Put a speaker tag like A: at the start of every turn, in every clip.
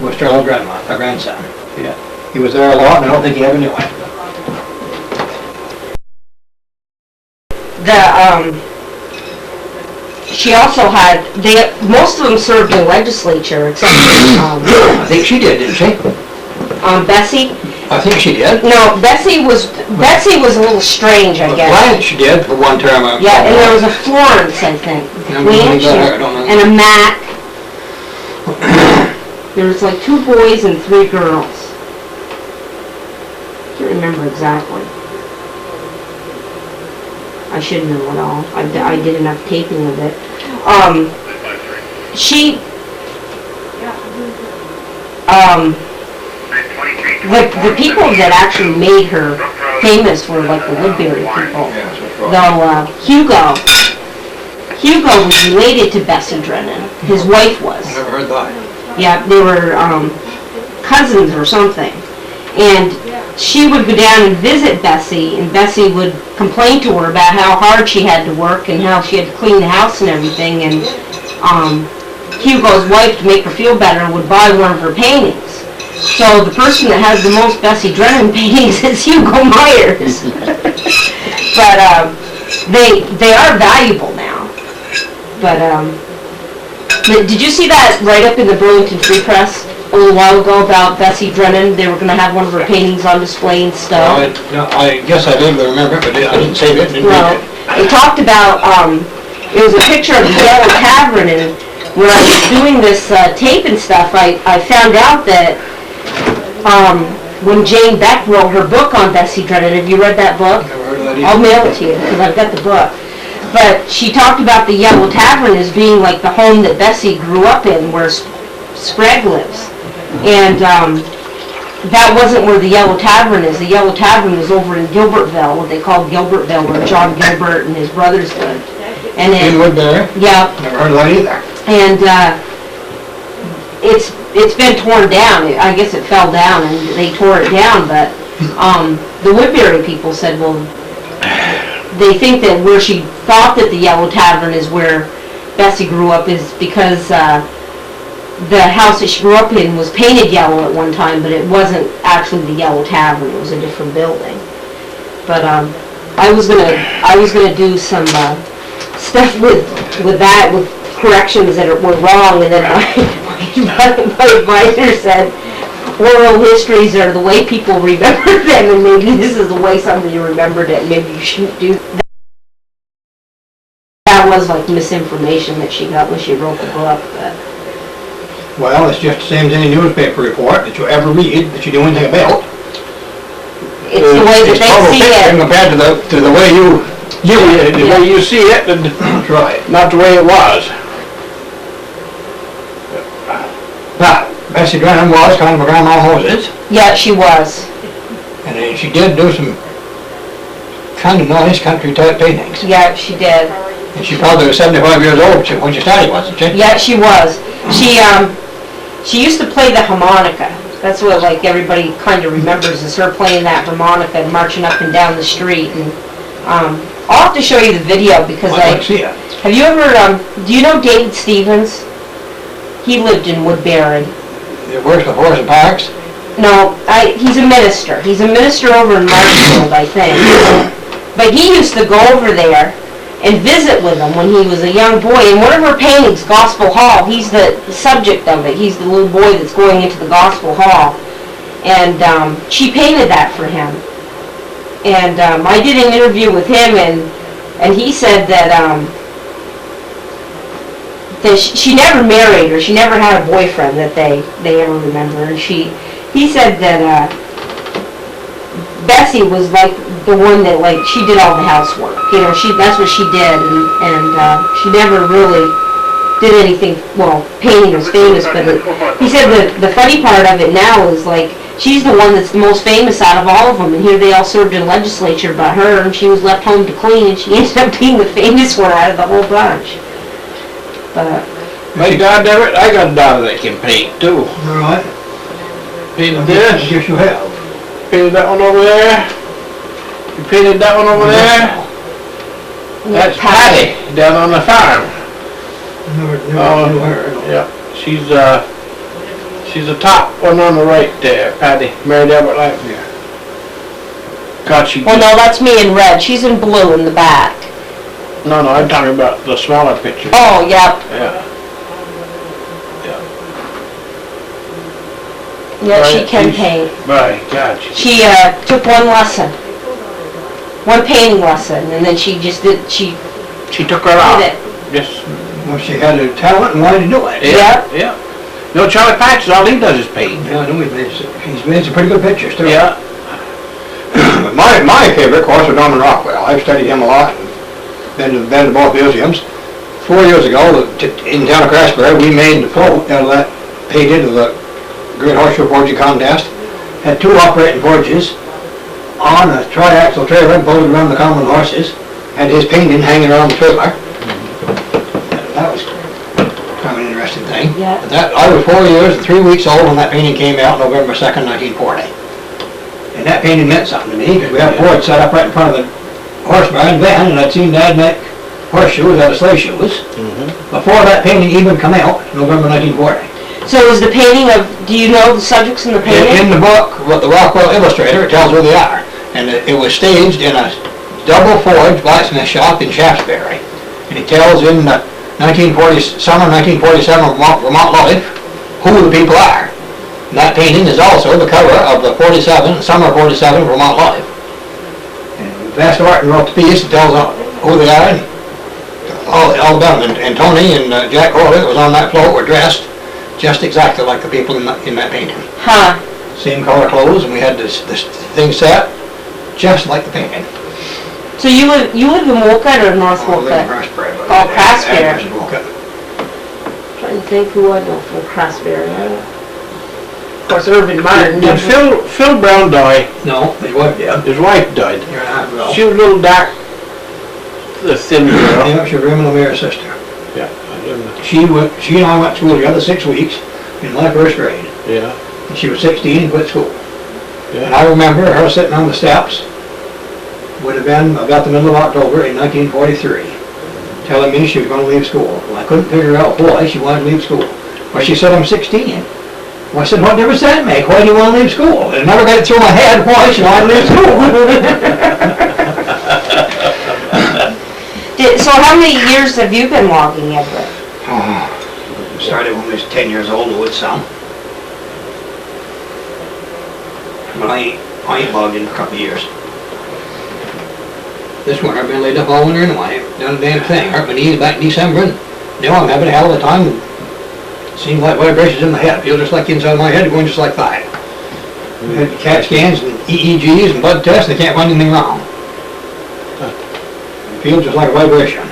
A: was Charles' grandson. Yeah. He was there a lot, and I don't think he ever knew it.
B: She also had, most of them served in the legislature, except
A: I think she did, didn't she?
B: Bessie.
A: I think she did.
B: No, Bessie was a little strange, I guess.
A: Blanche did for one term.
B: Yeah, and there was a Florence, I think. Blanche and a Mac. There was like 2 boys and 3 girls. I can't remember exactly. I should know it all. I did enough taping of it. The people that actually made her famous were like the Woodbury people. Though Hugo was related to Bessie Drennan. His wife was.
A: Never heard that.
B: Yeah, they were cousins or something. And she would go down and visit Bessie, and Bessie would complain to her about how hard she had to work and how she had to clean the house and everything. And Hugo's wife, to make her feel better, would buy one of her paintings. So the person that has the most Bessie Drennan paintings is Hugo Myers. But they are valuable now. But did you see that right up in the Burlington Free Press a little while ago about Bessie Drennan? They were going to have one of her paintings on display in Stowe.
A: I guess I vaguely remember it, but I didn't save it. Didn't read it.
B: They talked about, it was a picture of the Yellow Tavern, and when I was doing this tape and stuff, I found out that when Jane Beck wrote her book on Bessie Drennan, have you read that book?
A: Never heard of that either.
B: I'll mail it to you, because I've got the book. But she talked about the Yellow Tavern as being like the home that Bessie grew up in, where Sprague lives. And that wasn't where the Yellow Tavern is. The Yellow Tavern was over in Gilbertville, what they called Gilbertville, where John Gilbert and his brothers lived. And
A: In Woodbury?
B: Yeah.
A: Never heard of that either.
B: And it's been torn down. I guess it fell down and they tore it down, but the Woodbury people said, well, they think that where she thought that the Yellow Tavern is where Bessie grew up is because the house that she grew up in was painted yellow at one time, but it wasn't actually the Yellow Tavern. It was a different building. But I was gonna do some stuff with that, with corrections that were wrong, and then my advisor said oral histories are the way people remember them, and maybe this is the way somebody remembered it. Maybe you shouldn't do that. That was like misinformation that she got when she wrote the book. But
A: Well, it's just the same as any newspaper report that you ever read that you know anything about.
B: it's the way that they see it.
A: Compared to the way you
C: the way you see it, and
A: That's right.
C: not the way it was.
A: Now, Bessie Drennan was kind of a grandma hoses,
B: Yeah, she was.
A: and then she did do some kind of nice country type paintings.
B: Yeah, she did.
A: And she probably was 75 years old when she started, wasn't she?
B: Yeah, she was. She used to play the harmonica. That's what like everybody kind of remembers, is her playing that harmonica and marching up and down the street. And I'll have to show you the video because
A: I'd like to see it.
B: have you ever do you know David Stevens? He lived in Woodbury.
A: It works with horse and parks.
B: No, he's a minister. He's a minister over in Marshfield, I think. But he used to go over there and visit with them when he was a young boy. And one of her paintings, Gospel Hall, he's the subject of it. He's the little boy that's going into the Gospel Hall. And she painted that for him. And I did an interview with him, and he said that she never married, or she never had a boyfriend that they ever remember. And he said that Bessie was like the one that like she did all the housework. You know, that's what she did, and she never really did anything. Well, painting was famous, but he said the funny part of it now is like she's the one that's the most famous out of all of them, and here they all served in legislature but her, and she was left home to clean, and she ended up being the famous one out of the whole bunch. But
C: My dad, Everett, I got a daughter that can paint too.
A: All right.
C: Painted
A: Yes,
C: this,
A: you have.
C: painted that one over there. You painted that one over there. That's Patty down on the farm.
A: Never knew her.
C: Yeah, She's the top one on the right there, Patty. Married Everett like me. God, she.
B: Well, no, that's me in red. She's in blue in the back.
C: No, I'm talking about the smaller picture.
B: Oh, yep.
C: Yeah.
B: Yeah, she
C: Right,
B: can
C: she's-
B: paint.
C: By God,
B: She took one lesson. One painting lesson, and then she just did, she
C: she took her off.
B: did it.
C: Just.
A: Well, she had the talent and wanted to do it.
B: Yeah.
C: Yeah. No, Charlie Patch, all he does is paint.
A: Yeah, I know he's made some pretty good pictures too.
C: Yeah.
A: But my favorite, of course, was Drummond Rockwell. I've studied him a lot and been to both museums. 4 years ago, in town of Craftsbury, we made the float out of that, painted of the Great Horseshoe Forging Contest. Had 2 operating forges on a triaxle trailer bolted around the common horses. Had his painting hanging around the trailer. That was kind of an interesting thing.
B: Yeah.
A: But that, I was 4 years and 3 weeks old when that painting came out, November 2nd, 1940. And that painting meant something to me, because we had a forge set up right in front of the horse barn then, and I'd seen Dad make horseshoes out of sleigh shoes. Before that painting even come out, November 1940.
B: So is the painting of, do you know the subjects in the painting?
A: In the book, with the Rockwell Illustrator, it tells who they are. And it was staged in a double forged blacksmith shop in Shaftesbury. And it tells in the summer 1947 Vermont Life who the people are. And that painting is also the cover of the summer 47 Vermont Life. And Vast Orton wrote the piece that tells who they are, and all about them. And Tony and Jack Horley that was on that float were dressed just exactly like the people in that painting.
B: Huh.
A: Same color clothes, and we had this thing set just like the painting.
B: So you live in Wolcott or North
A: I live in
B: Wolcott?
A: Craftsbury, but
B: Oh, Craftsbury.
A: address is Wolcott.
B: Trying to think who I know from Craftsbury. Of course, Irvin Martin.
C: Did Phil Brown die?
A: No, he was dead.
C: His wife died.
A: Year and a half ago.
C: She was a little dark, the thin girl.
A: Yeah, she was Raymond O'Meara's sister.
C: Yeah.
A: She and I went to school together 6 weeks in my first grade.
C: Yeah.
A: And she was 16 and quit school. And
C: Yeah.
A: I remember her sitting on the steps, would have been about the middle of October in 1943, telling me she was going to leave school. Well, I couldn't figure out why she wanted to leave school. Well, she said, I'm 16. Well, I said, what difference does that make? Why do you want to leave school? And I never got it through my head why she wanted to leave school.
B: So how many years have you been logging, Everett?
A: Started when I was 10 years old in Woodsound. But I ain't logged in for a couple of years. This winter I've been laid up all winter and I haven't done a damn thing. Hurt my knees back in December and now I'm having a hell of a time. Seems like vibrations in my head. I feel just like the inside of my head going just like that. I had CAT scans and EEGs and blood tests and they can't find anything wrong. It feels just like a vibration.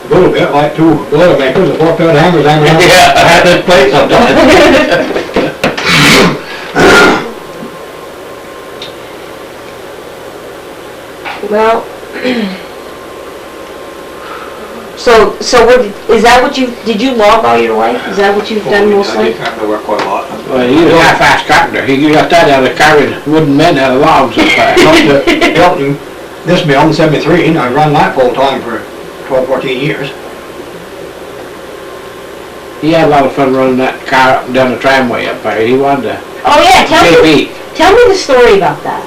A: A little bit like 2 boiler makers with 4-pound hammers hanging around.
C: Yeah.
A: I had this plate sometimes.
B: Well, so is that what did you log all your life? Is that what you've done mostly?
A: I work quite a lot.
C: Well, he was a half-assed carpenter. He got that out of carrying wooden men out of logs up there.
A: Built this mill in '73 and I run that full time for 12, 14 years.
C: He had a lot of fun running that car up and down the tramway up there. He wanted to
B: Oh yeah, tell me
C: JB.
B: the story about that.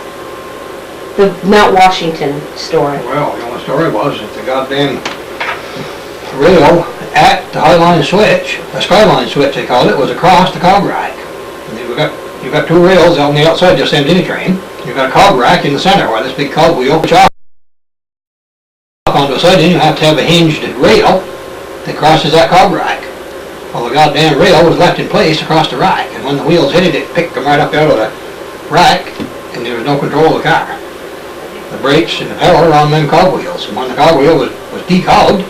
B: The Mount Washington story.
A: Well, the only story was that the goddamn rail at the Highline Switch, the Skyline Switch they called it, was across the cog rack. And you've got 2 rails on the outside, just same as any train. You've got a cog rack in the center where this big cog wheel push off onto a side, and you have to have a hinged rail that crosses that cog rack. Well, the goddamn rail was left in place across the rack, and when the wheels hit it, it picked them right up out of the rack, and there was no control of the car. The brakes and the power were on them cog wheels, and when the cog wheel was decogged,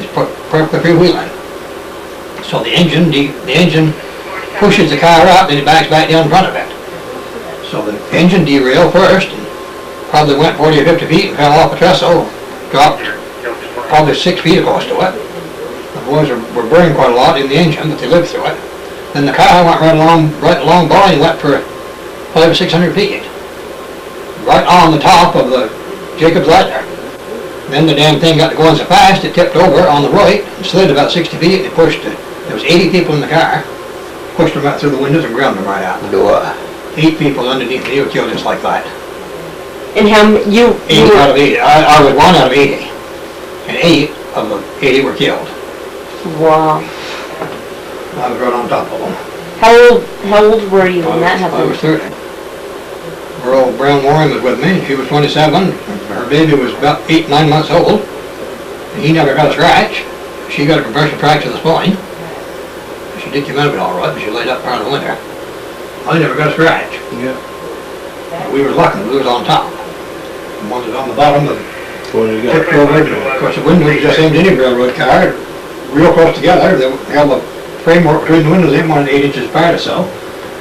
A: it's perfectly freewheeling. So the engine pushes the car up, and it backs back down in front of it. So the engine derailed first, and probably went 40 or 50 feet and fell off a trestle, dropped probably 6 feet across to it. The boys were burning quite a lot in the engine, but they lived through it. Then the car went right along by and went for 500 or 600 feet. Right on the top of the Jacob's ladder. Then the damn thing got to going so fast, it tipped over on the right and slid about 60 feet, and it pushed it. There was 80 people in the car, pushed them out through the windows and ground them right out. 8 people underneath me were killed just like that.
B: And how, you
A: 8 out of 80. I was 1 out of 80. And 8 of the 80 were killed.
B: wow.
A: I was right on top of them.
B: How old were you when that
A: I was
B: happened?
A: 30. Earl Brown Warren was with me, she was 27. Her baby was about 8, 9 months old. He never got a scratch. She got a compression fracture of the spine. She did come out of it all right, but she laid up part of the winter. I never got a scratch.
C: Yeah.
A: We were lucky, we was on top. The ones that was on the bottom, tipped over. Of course, the window was just same as any railroad car, real close together. They held the framework between the windows, they wanted 8 inches apart or so.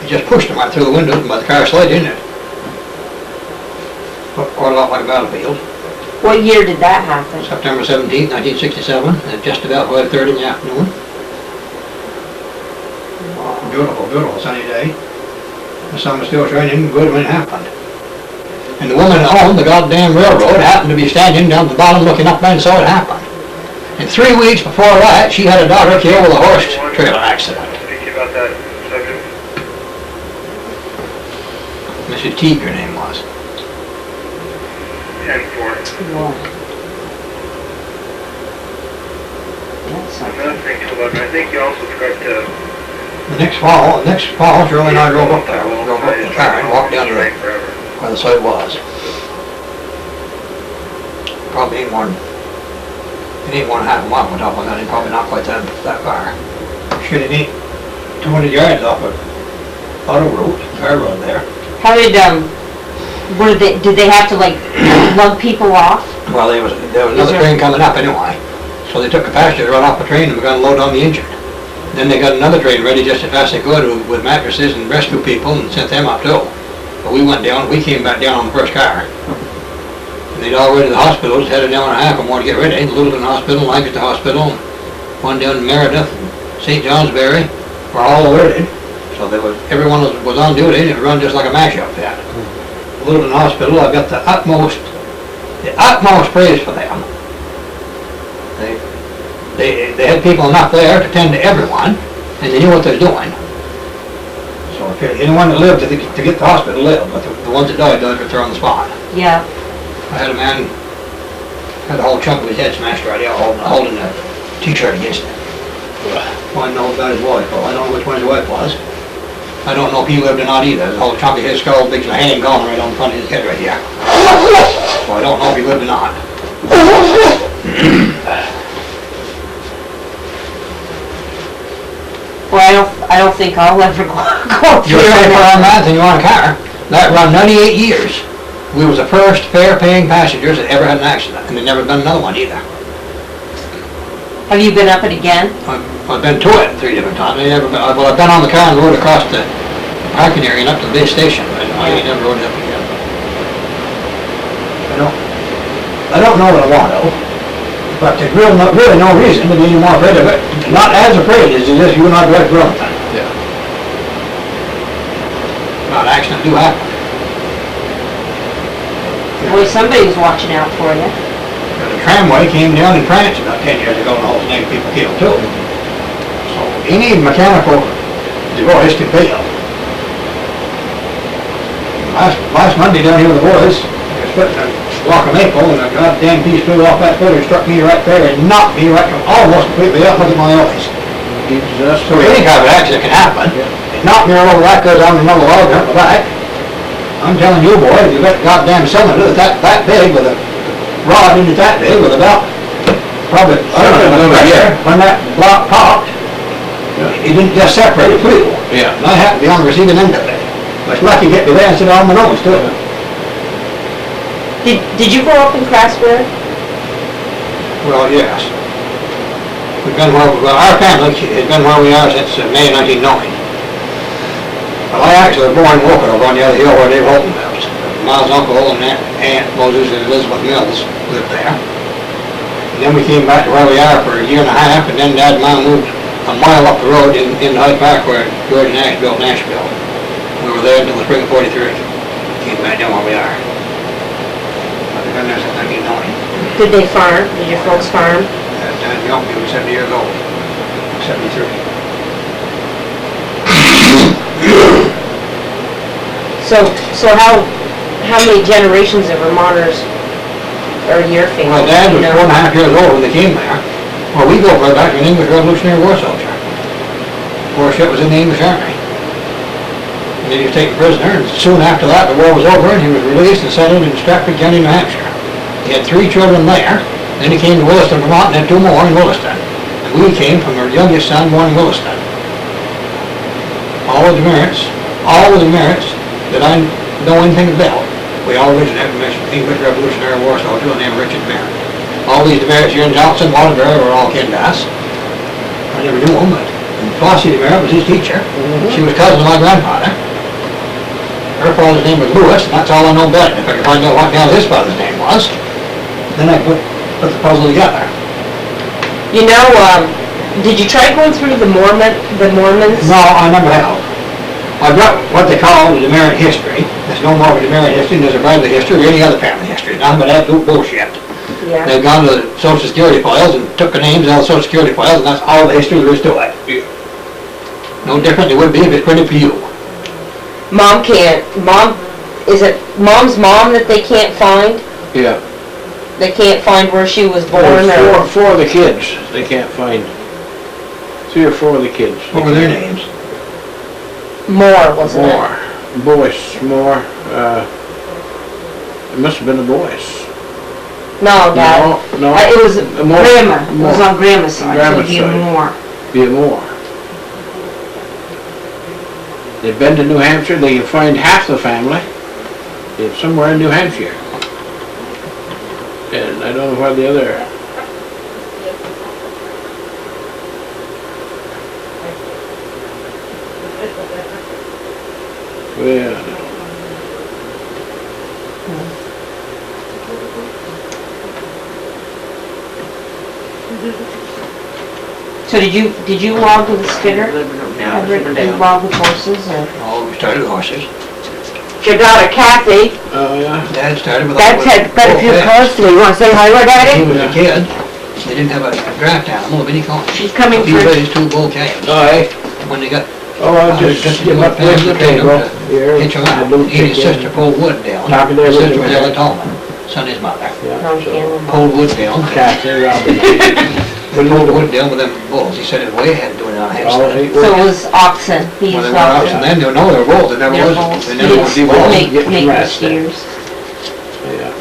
A: He just pushed them right through the windows and by the car slid in it. Looked quite a lot like a battlefield.
B: What year did that happen?
A: September 17th, 1967, at just about 5:30 in the afternoon. Beautiful, beautiful sunny day. The sun was still shining good when it happened. And the woman that owned the goddamn railroad happened to be standing down at the bottom looking up and saw it happen. And 3 weeks before that, she had a daughter killed with a horse trailer accident.
D: Speak about that subject.
A: Mrs. Teague, her name was.
D: 10-4.
B: Wow. That's something.
D: Another thing to look, I think you also forgot to...
A: The next fall, Shirley and I drove up there. We drove up in the car and walked down to where the site was. Probably ain't more than, it ain't more than half a mile on top of that, and probably not quite that far. Shit, it ain't 200 yards off of auto route, car road there.
B: How did, did they have to like lug people off?
A: Well, there was another train coming up anyway. So they took the passengers right off the train and began to load on the injured. Then they got another train ready just as fast as they could with mattresses and rescue people and sent them up too. But we went down, we came back down on the first car. And they'd already the hospitals, had an hour and a half or more to get ready. Littleton Hospital, Lancaster Hospital, one down in Meredith, and St. Johnsbury were all alerted. So there was, everyone was on duty and it run just like a mash-up pit. Littleton Hospital, I got the utmost praise for them. They had people enough there to tend to everyone, and they knew what they were doing. So if anyone that lived to get to the hospital lived, but the ones that died were thrown on the spot.
B: Yeah.
A: I had a man, had a whole chunk of his head smashed right out, holding a t-shirt against it. Well, I know about his wife, well, I don't know which one his wife was. I don't know if he lived or not either. There's a whole chunk of his skull, big as a hand gone right on front of his head right here. So I don't know if he lived or not.
B: Well, I don't think I'll ever go through
A: You're safer on
B: that.
A: that than you are in a car. That run 98 years. We was the first fare-paying passengers that ever had an accident, and they never done another one either.
B: Have you been up it again?
A: I've been to it 3 different times. Well, I've been on the car and rode across the parking area and up to the base station. I ain't never rode it up again. I don't know what I want to, but there's really no reason to be any more afraid of it. Not as afraid as it is you and I drive through Drummond.
C: Yeah.
A: Well, accidents do happen.
B: Boy, somebody's watching out for you.
A: The tramway came down in France about 10 years ago and the whole thing people killed too. So any mechanical device can fail. Last Monday down here with the boys, I was putting a block of maple and a goddamn piece flew off that footer, struck me right there and knocked me right almost completely up under my eyes. So any kind of accident can happen. It knocked me all over that because I'm another log up the back. I'm telling you boy, if you got a goddamn cylinder that's that big with a rod in it that big with about probably, I don't know, when that block popped, it didn't just separate, it flew.
C: Yeah.
A: And I happened to be on the receiving end of it. But it's lucky to get me there instead of on my nose too.
B: Did you grow up in Craftsbury?
A: Well, yes. We've been where, well, our family has been where we are since May 1990. Well, I actually was born in Walker over on the other hill where Dave Holton lives. Miles' uncle and Aunt Moses and Elizabeth Mills lived there. And then we came back to where we are for a year and a half, and then Dad and Mom moved a mile up the road in Hyde Park where George and Ash built Nashville. We were there until the spring of '43. Came back down where we are. I've been there since 1990.
B: Did they farm? Did your folks farm?
A: Dad young, he was 70 years old, 73.
B: So how many generations of Vermonters are your family?
A: Well, Dad was
B: you know?
A: 4.5 years old when they came there. Well, we go far back to an English Revolutionary War soldier. War ship was in the English Army. And then he was taken prisoner, and soon after that, the war was over, and he was released and settled in Stratford County, New Hampshire. He had 3 children there. Then he came to Williston, Vermont, and had 2 more in Williston. And we came from our youngest son, born in Williston. All of the Demerits that I know anything about, we all originated from an English Revolutionary War soldier named Richard Demeritt. All these Demerits here in Johnson, Waterbury, were all kin to us. I never knew them, but Flossie Demeritt was his teacher. She was cousin of my grandfather. Her father's name was Lewis, and that's all I know about it. If I could find out what the hell his father's name was, then I put the puzzle together.
B: You know, did you try going through the Mormons?
A: No, I never have. I've got what they call the Demeritt history. There's no more of a Demeritt history than there's a Bradley history or any other family history. Nothing but absolute bullshit.
B: Yeah.
A: They've gone to the Social Security files and took the names out of the Social Security files, and that's all the history there is to it. No different than it would be if it's printed for you.
B: Is it Mom's mom that they can't find?
C: Yeah.
B: They can't find where she was born
C: There's four of the kids they can't find. 3 or 4 of the kids.
A: What were their names?
B: Moore, wasn't it?
C: Moore. It must have been the boys.
B: No, Dad.
C: No.
B: It was
C: Moore.
B: Grandma. It was on Grandma's side, so it'd
C: Grandma's
B: be a
C: side.
B: Moore.
C: Be more. They've been to New Hampshire. They can find half the family. It's somewhere in New Hampshire. And I don't know where the other... Well,
B: So did you log with the skidder? Everett, did you log with horses or?
A: Oh, we started with horses.
E: Your daughter Kathy,
C: oh yeah.
A: Dad started with
E: that's had quite a few cars today. You want to say hi,
A: He
E: Daddy?
A: was a kid. They didn't have a draft animal of any kind.
E: She's coming
A: He
E: for...
A: raised 2 bull calves.
C: Oh, hey.
A: When they got
C: Oh, I'll just get my place at the table. Here.
A: hitch them out, he and his sister pulled wood down.
C: Talking to
A: His sister
C: everybody.
A: was Ella Tolman, Sonny's mother.
C: Yeah,
B: No,
C: so,
B: Cannon.
A: Pulled wood down.
C: Kathy, Robin.
A: We pulled the wood down with them bulls. He said it way ahead doing it on a
C: All
A: headstand.
C: 8
B: So it
C: weeks.
B: was oxen. He
A: Well,
B: used
A: they were oxen
B: oxen.
A: then, they know they were bulls, they never
B: They're
A: was,
B: bulls.
A: they never would be
B: Yes,
A: bulls.
B: Make
C: Getting
B: the
C: rest then.
B: steers.
C: Yeah.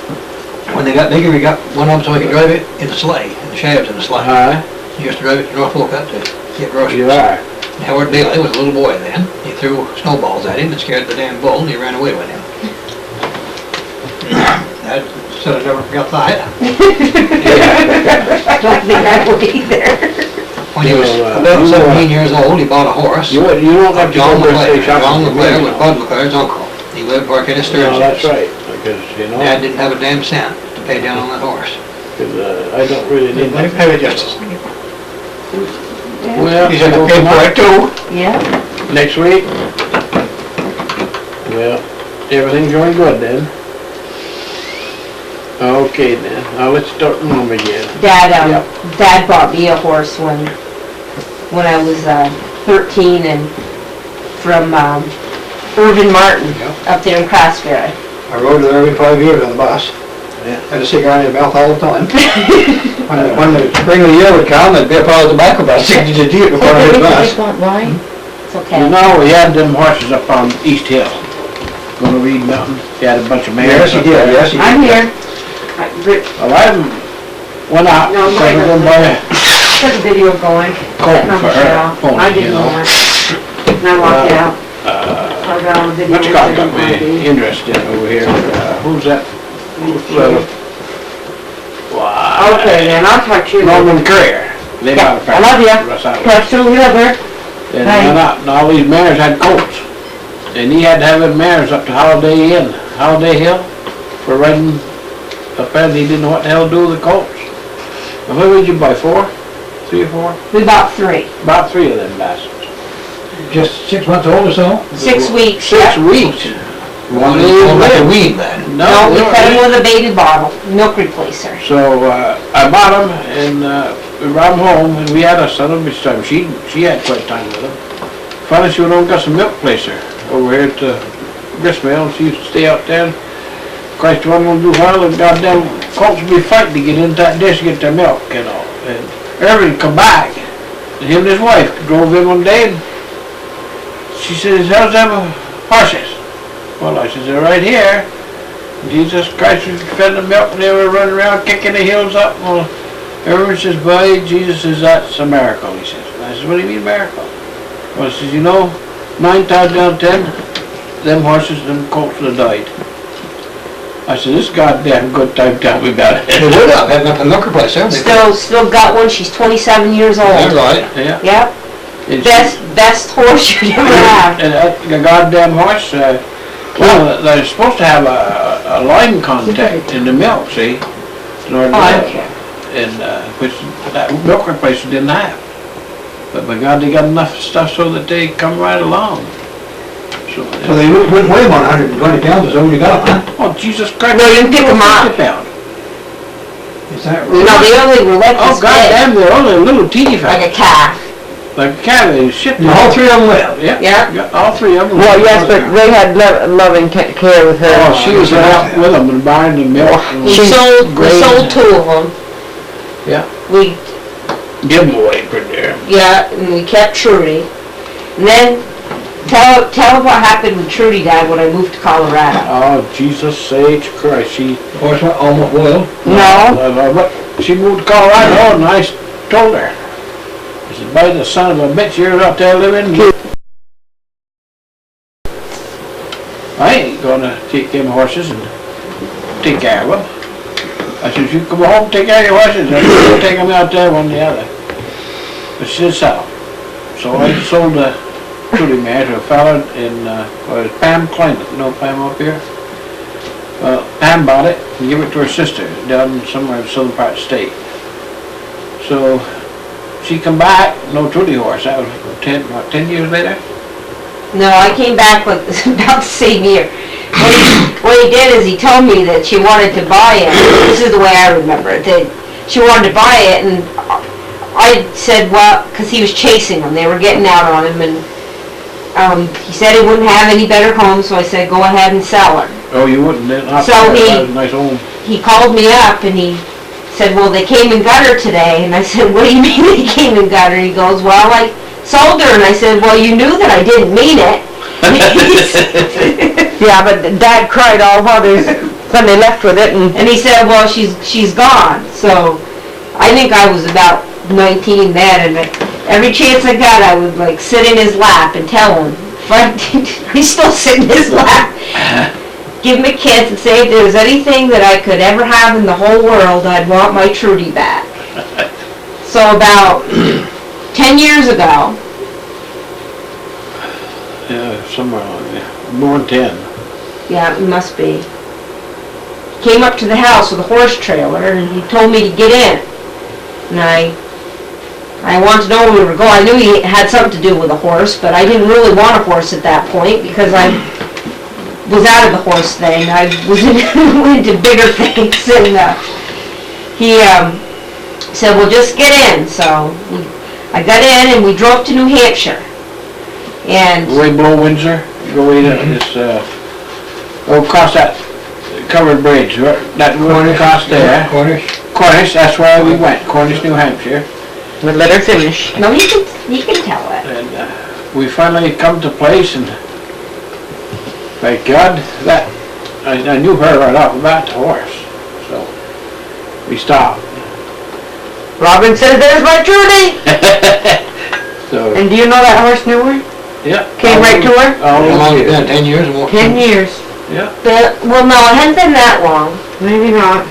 A: When they got bigger, we got one of them so we could drive it in the sleigh, in the shafts in the sleigh. He used to drive it to Norfolk up to get groceries.
C: You are.
A: Howard Bailey was a little boy then. He threw snowballs at him and scared the damn bull, and he ran away with him. That said I never forgot that.
B: Don't think I would either.
A: When he was
C: Well,
A: about
C: you,
A: 17 years old, he bought a horse.
C: You don't have to go
A: John
C: over and
A: LeClaire.
C: say shopping.
A: John LeClaire was Bud LeClaire's uncle. He lived where Kenneth Stearns
C: No, that's
A: is.
C: right, because, you know,
A: Dad didn't have a damn cent to pay down on that horse.
C: 'cause, I don't really need
A: Let him
C: that.
A: pay it just.
C: Well,
A: He said to pay for it too.
B: Yeah.
C: next week? Well, everything's going good then. Okay then, now let's start the room again.
B: Dad,
C: Yep.
B: Dad bought me a horse when I was 13 and from Irvin Martin
A: Yep.
B: up there in Craftsbury.
A: I rode there every 5 years on the bus.
C: Yeah.
A: Had a cigar in your mouth all the time. When the spring of the year would come, there'd be a pile of tobacco about 60 to deep before I hit the bus.
B: Want wine? It's okay.
C: You know, we had them horses up on East Hill. Gonna read mountain, he had a bunch of mares.
A: Yes, he
C: up
A: did,
C: there.
A: yes, he did.
B: I'm here.
C: Well, I went out,
E: No,
C: so we're
E: mine
C: gonna buy a
E: Put the video going.
C: coat for her pony,
E: I
C: you
E: didn't know
C: know.
E: it. And I locked it out.
C: Uh,
E: I got on the video.
C: What's got me interested over here? Who's that? Fellow? Why?
E: Okay, then, I'll talk to you later.
C: Norman Courier. They
E: Yeah,
C: bought a
E: I love ya.
C: Russ Island.
E: Personally, love her.
C: And
E: Right.
C: went out, and all these mares had colts. And he had to have them mares up to Holiday Inn, Holiday Hill, for riding up there, and he didn't know what the hell to do with the colts. Well, who did you buy, 4? 3 or 4?
B: We bought 3.
C: About 3 of them bastards.
A: Just 6 months old or so?
B: 6 weeks.
C: 6
B: yep.
C: weeks. One
A: They
C: day
A: like a
C: lived.
A: weed then.
B: No, we
C: they
B: fed him
C: weren't.
B: with a baby bottle, milk replacer.
C: So, I bought him and, we brought him home and we had a son of his time. She had quite time with him. Finally, she went over and got some milk placer over here at the gristmill, and she used to stay out there. Christ, one won't do well, the goddamn colts would be fighting to get into that dish to get their milk, you know. And Everett come back, and him and his wife drove in one day, and she says, how's them horses? Well, I says, they're right here. Jesus Christ was fed them milk, and they were running around kicking the heels up. Well, everyone says, boy, Jesus says, that's a miracle, he says. And I says, what do you mean miracle? Well, he says, you know, 9 times out of 10, them horses, them colts would have died. I said, this goddamn good time tell me about
A: They
C: it.
A: would have, had a milk replacer.
B: Still got one, she's 27 years old.
A: That's right.
C: Yeah.
B: Yep,
C: And
B: best horse you'd ever have.
C: And the goddamn horse, well, they're supposed to have a line contact in the milk, see? In order to
B: Oh, I
C: live.
B: don't care.
C: And, which that milk replacer didn't have. But by God, they got enough stuff so that they come right along.
A: So they wouldn't weigh about 120 pounds, is all you got, huh?
C: Oh, Jesus Christ.
B: No, you can pick 'em up.
C: 50 pound.
A: Is that
B: No,
A: right?
B: they only were like
C: Oh,
B: this big,
C: goddamn, they're only a little teeny
B: like
C: fat.
B: a calf.
C: Like a cabbage, shit.
A: And all 3 of them live.
C: Yeah.
B: Yeah.
C: Got all 3 of them.
E: Well, yes, but they had loving care with her.
C: Oh, she was out with them and buying the milk. and
B: We sold
C: grazing.
B: 2 of them.
C: Yeah.
B: We,
C: Give them away pretty there.
B: yeah, and we kept Trudy. And then, tell what happened when Trudy died when I moved to Colorado.
C: Oh, Jesus H. Christ, she...
A: The horse went almost boiled.
B: No.
C: But she moved to Colorado and I told her. I said, by the son of a bitch, you're out there living. I ain't gonna take them horses and take care of them. I said, you come home, take care of your horses, and you'll take them out there one or the other. But she said so. So I sold the Trudy mare to a fella in, Pam Climate, you know Pam up here? Well, Pam bought it and gave it to her sister down somewhere in the southern part of the state. So she come back, no Trudy horse, that was 10 years later.
B: No, I came back like about the same year. What he did is he told me that she wanted to buy it. This is the way I remember it. That she wanted to buy it, and I said, well, because he was chasing them. They were getting out on him, and he said he wouldn't have any better home, so I said, go ahead and sell her.
C: Oh, you wouldn't then?
B: So he-
C: Nice home.
B: He called me up, and he said, well, they came and got her today. And I said, what do you mean they came and got her? He goes, well, I sold her. And I said, well, you knew that I didn't mean it.
E: Yeah, but Dad cried all while when they left with it, and
B: And he said, well, she's gone. So I think I was about 19 then, and every chance I got, I would like sit in his lap and tell him. I still sit in his lap. Give him a kiss and say if there was anything that I could ever have in the whole world, I'd want my Trudy back. So about 10 years ago,
C: Yeah, somewhere along there. More than 10.
B: yeah, it must be, came up to the house with a horse trailer, and he told me to get in. And I wanted to know where we were going. I knew he had something to do with a horse, but I didn't really want a horse at that point because I was out of the horse thing. I was into bigger things, and he said, well, just get in. So I got in, and we drove to New Hampshire. And
C: Way below Windsor, you go way down this, across that covered bridge, that road across there.
A: Cornish.
C: Cornish, that's where we went, Cornish, New Hampshire.
E: but let her finish.
B: no, you can tell it.
C: And we finally come to place and, thank God, that, I knew her right off about the horse. So, we stopped.
E: Robin says, there's my Trudy!
C: So,
E: And do you know that horse knew her?
C: yeah.
E: Came right to her?
A: How long you
C: Oh,
A: been, 10 years or more?
E: 10 years.
C: yeah.
B: Well, no, it hadn't been that long.
E: Maybe not.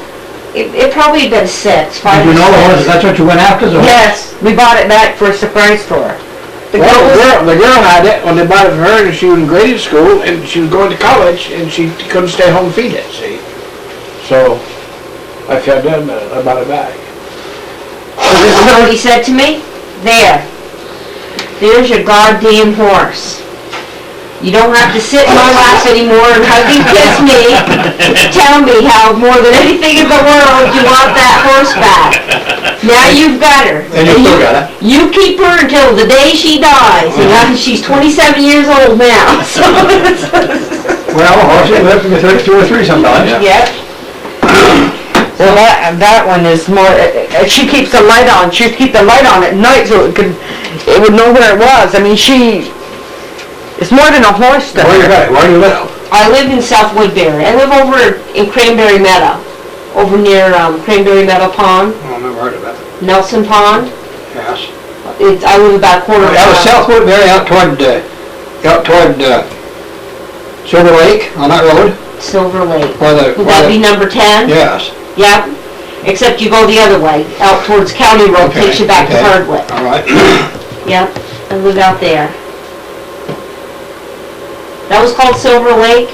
B: It probably had been 5
A: Did you
B: or
A: know the horse,
B: 6.
A: that's what you went after, the horse?
E: Yes, we bought it back for a surprise for her.
C: Well, the girl had it when they bought it for her, and she was in grade school, and she was going to college, and she couldn't stay home and feed it, see? So, I felt done, I bought it back.
B: This is what he said to me? There's your goddamn horse. You don't have to sit in my laps anymore and hug and kiss me. Tell me how more than anything in the world you want that horse back. Now you've got her.
A: And you still got it.
B: You keep her until the day she dies. And she's 27 years old now. So
A: Well, horses live to be 32 or 3 sometimes.
B: yep.
E: Well, that one is more, she keeps the light on, she'd keep the light on at night so it would know where it was. I mean, it's more than a horse though.
A: Where you got it? Where do you live?
B: I live in South Woodbury. I live over in Cranberry Meadow, over near Cranberry Meadow Pond,
A: Oh, I've never heard of it.
B: Nelson Pond.
A: Yes.
B: I live about a quarter of a
A: That was
B: mile.
A: South Woodbury out toward Silver Lake on that road.
B: Silver Lake.
A: Where the,
B: Would that be number 10?
A: Yes.
B: Yep. Except you go the other way, out towards County Road,
A: Okay,
B: takes you back to
A: okay.
B: Hardwick.
A: All right.
B: Yep, I live out there. That was called Silver Lake.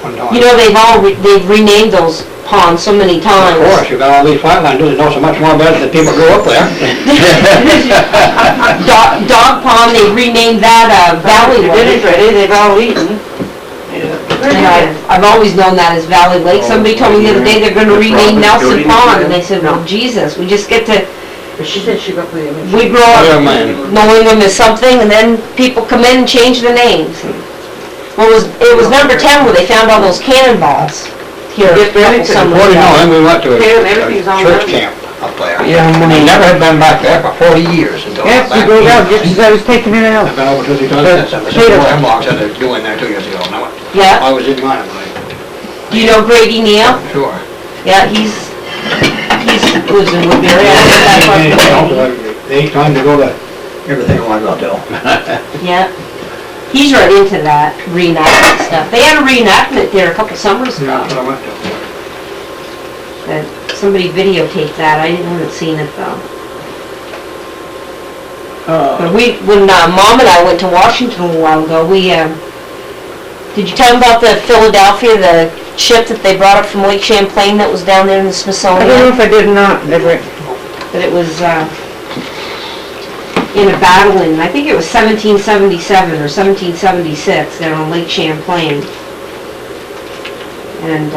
A: One time.
B: You know, they've renamed those ponds so many times.
A: Of course, you got all these flatlanders that know so much more about it than people grew up there.
B: Dog Pond, they renamed that Valley Lake.
E: ready, they've all eaten.
B: And I've always known that as Valley Lake. Somebody told me the other day they're gonna rename Nelson Pond, and they said, well, Jesus, we just get to,
E: She said she got the image.
B: we grow
A: Oh,
B: up
A: man.
B: knowing them as something, and then people come in and change the names. Well, it was number 10 where they found all those cannonballs here a couple summers
A: Before you know
B: ago.
A: it, we went to a
E: Yeah, everything's on
A: church
E: there.
A: camp up there.
E: Yeah,
A: And we never had been back there for 40 years until I
E: Yes,
A: went
E: you go down,
A: back.
E: just as I was taking it out.
A: I've been over 2 or 3 times since. I've seen
E: Potato.
A: four hemlocks that they're doing there 2 years ago. Now,
B: Yeah,
A: I was in mine, I believe.
B: do you know Grady Neal?
A: Sure.
B: Yeah, he's lives in Woodbury. I live that far from Grady.
A: They ain't trying to go to everything I want to go to.
B: Yeah, he's right into that reenactment stuff. They had a reenactment there a couple summers ago.
A: That's what I went to.
B: That somebody videotaped that. I haven't seen it though. But when Mom and I went to Washington a little while ago, did you tell them about the Philadelphia, the ship that they brought up from Lake Champlain that was down there in the
E: I don't know
B: Smithsonian?
E: if I did or not, Everett.
B: That it was in a battle in, I think it was 1777 or 1776 down on Lake Champlain. And